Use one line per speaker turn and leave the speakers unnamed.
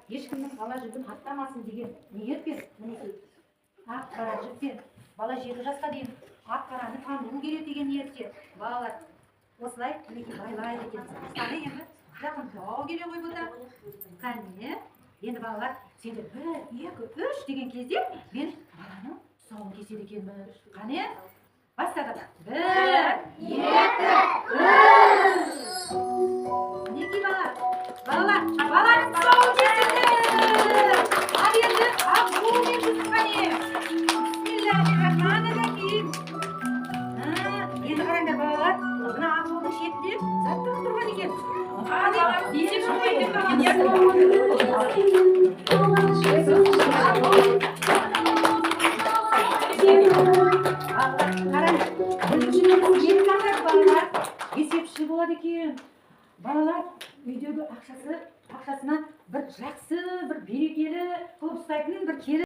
ешкімнің бала жүгін аттамасын деген ниетпен мінекей ақ қара жіппен бала 7 жасқа дейін ақ қараны тануы керек деген ниетте балалар осылай мінекей байлайды екенбіз. Қане енді жақындау келе ғой бұда. Қане енді балалар сендер 1, 2, 3 деген кезде мен баланың тұсауын кеседі екенмін. Қане бастадық. 1, 2, 3. Мінекей балалар баланың тұсауын кесілді. Ал енді ақуымен жүзіп қане. Бисмиллахиррахманиррахим. Енді қараңдар балалар, мына ақуының шетінде заттар тұрған екен. Бесік шықпай екен балалар. Қараңдар, біріншіден екі қаңдар балалар есепші болады екен. Балалар үйдегі ақшасына бір жақсы, бір берекелі қылып ұстайтын бір келі